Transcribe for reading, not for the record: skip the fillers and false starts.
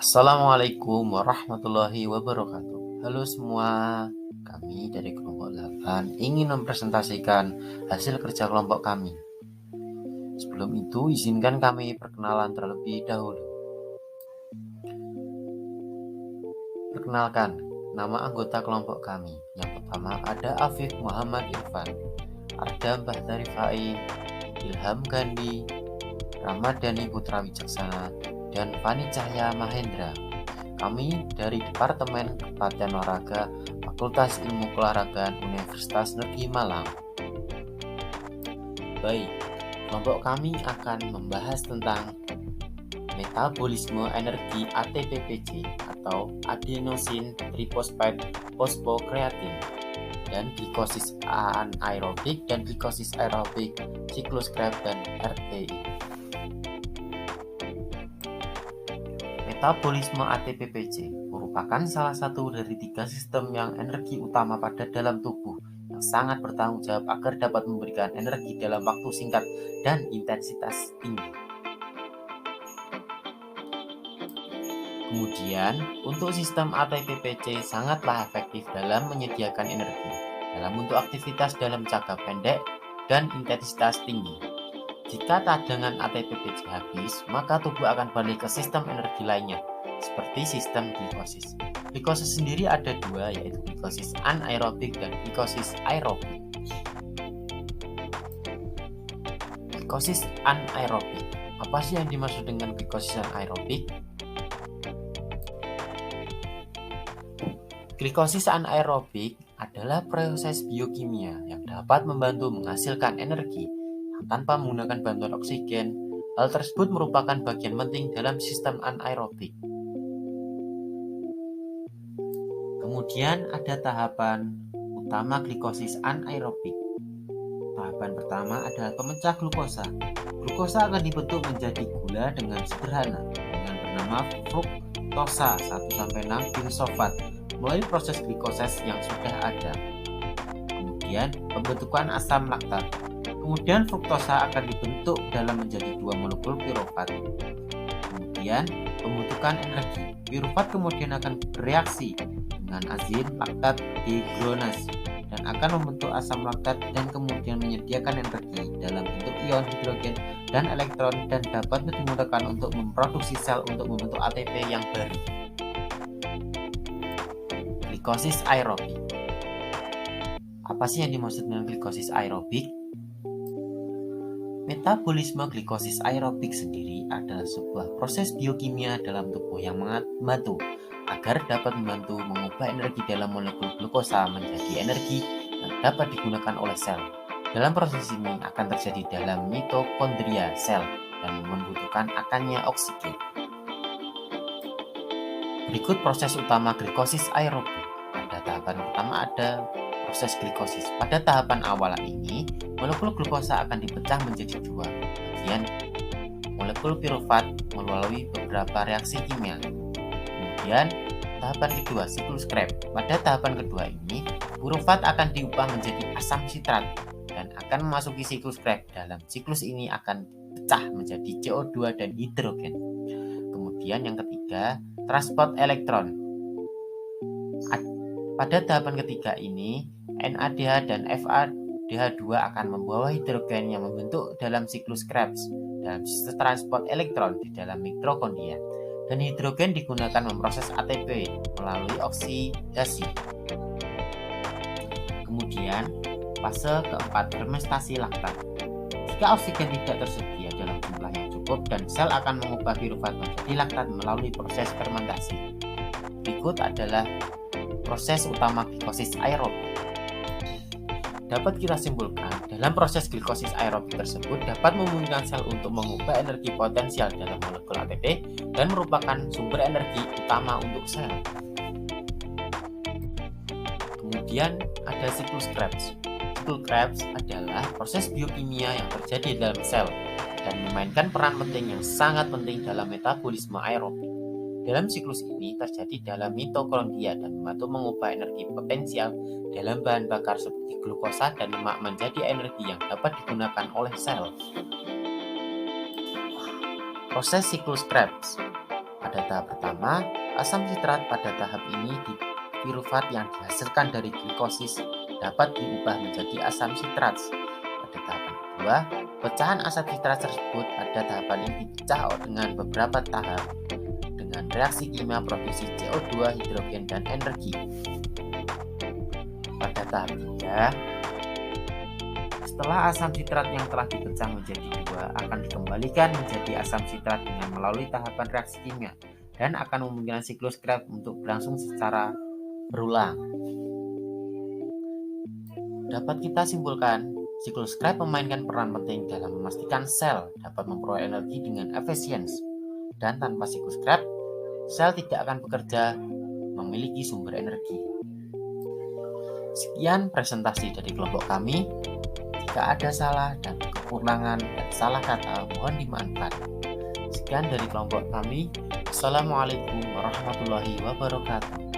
Assalamualaikum warahmatullahi wabarakatuh. Halo semua, kami dari kelompok 8 ingin mempresentasikan hasil kerja kelompok kami. Sebelum itu, izinkan kami perkenalan terlebih dahulu. Perkenalkan, nama anggota kelompok kami. Yang pertama ada Afif Muhammad Irfan, Ardam Bahtari Fai, Ilham Gandhi, Ramadhani Putra Wijaksana, dan Fani Cahya Mahendra. Kami dari Departemen Kepelatihan Olahraga Fakultas Ilmu Keolahragaan Universitas Negeri Malang. Baik, kelompok kami akan membahas tentang metabolisme energi ATP-PJ atau adenosine triphosphate phosphocreatine dan glikosis anaerobik dan glikosis aerobik, siklus Krebs dan RTI. Metabolisme ATP-PJ merupakan salah satu dari 3 sistem yang energi utama pada dalam tubuh yang sangat bertanggung jawab agar dapat memberikan energi dalam waktu singkat dan intensitas tinggi. Kemudian, untuk sistem ATP-PJ sangatlah efektif dalam menyediakan energi dalam bentuk aktivitas dalam jangka pendek dan intensitas tinggi. Jika cadangan ATP-PJ habis, maka tubuh akan balik ke sistem energi lainnya, seperti sistem glikosis. Glikosis sendiri ada 2, yaitu glikosis anaerobik dan glikosis aerobik. Glikosis anaerobik. Apa sih yang dimaksud dengan glikosis anaerobik? Glikosis anaerobik adalah proses biokimia yang dapat membantu menghasilkan energi tanpa menggunakan bantuan oksigen. Hal tersebut merupakan bagian penting dalam sistem anaerobik. Kemudian ada tahapan utama glikosis anaerobik. Tahapan pertama adalah pemecah glukosa. Glukosa akan dibentuk menjadi gula dengan sederhana dengan bernama fruktosa 1-6 disulfat melalui proses glikoses yang sudah ada. Kemudian pembentukan asam laktat. Kemudian fruktosa akan dibentuk dalam menjadi 2 molekul pirufat. Kemudian pembentukan energi. Pirufat kemudian akan bereaksi dengan azin laktat dehidrogenase dan akan membentuk asam laktat dan kemudian menyediakan energi dalam bentuk ion hidrogen dan elektron dan dapat digunakan untuk memproduksi sel untuk membentuk ATP yang baru. Glikosis aerobik. Apa sih yang dimaksud dengan glikosis aerobik? Metabolisme glikosis aerobik sendiri adalah sebuah proses biokimia dalam tubuh yang membantu agar dapat membantu mengubah energi dalam molekul glukosa menjadi energi yang dapat digunakan oleh sel. Dalam proses ini akan terjadi dalam mitokondria sel dan membutuhkan akannya oksigen. Berikut proses utama glikosis aerobik. Pada tahapan pertama ada proses glikosis. Pada tahapan awal ini, molekul glukosa akan dipecah menjadi 2 bagian molekul pirufat melalui beberapa reaksi kimia. Kemudian, tahapan kedua, siklus Krebs. Pada tahapan kedua ini, pirufat akan diubah menjadi asam sitrat dan akan memasuki siklus Krebs. Dalam siklus ini akan pecah menjadi CO2 dan hidrogen. Kemudian yang ketiga, transport elektron. Pada tahapan ketiga ini, NADH dan FADH2 akan membawa hidrogen yang membentuk dalam siklus Krebs dalam sistem transport elektron di dalam mitokondria. Dan hidrogen digunakan memproses ATP melalui oksidasi. Kemudian, fase keempat, fermentasi laktat. Jika oksigen tidak tersedia dalam jumlah yang cukup dan sel akan mengubah pirufat menjadi laktat melalui proses fermentasi. Berikut adalah proses utama glikosis aerobik. Dapat kita simpulkan, dalam proses glikosis aerobik tersebut dapat memungkinkan sel untuk mengubah energi potensial dalam molekul ATP dan merupakan sumber energi utama untuk sel. Kemudian ada siklus Krebs. Siklus Krebs adalah proses biokimia yang terjadi dalam sel dan memainkan peran penting yang sangat penting dalam metabolisme aerobik. Dalam siklus ini terjadi dalam mitokondria dan membantu mengubah energi potensial dalam bahan bakar seperti glukosa dan lemak menjadi energi yang dapat digunakan oleh sel. Proses siklus Krebs. Pada tahap pertama, asam sitrat pada tahap ini di pirufat yang dihasilkan dari glikosis dapat diubah menjadi asam sitrat. Pada tahapan kedua, pecahan asam sitrat tersebut pada tahapan ini dipecah dengan beberapa tahap dengan reaksi kimia produksi CO2, hidrogen, dan energi. Pada tahap 3, setelah asam sitrat yang telah dipecah menjadi dua akan dikembalikan menjadi asam sitrat dengan melalui tahapan reaksi kimia dan akan memungkinkan siklus Krebs untuk berlangsung secara berulang. Dapat kita simpulkan, siklus Krebs memainkan peran penting dalam memastikan sel dapat memperoleh energi dengan efisien. Dan tanpa siklus Krebs, sel tidak akan bekerja memiliki sumber energi. Sekian presentasi dari kelompok kami. Jika ada salah dan kekurangan dan salah kata, mohon dimaafkan. Sekian dari kelompok kami. Assalamualaikum warahmatullahi wabarakatuh.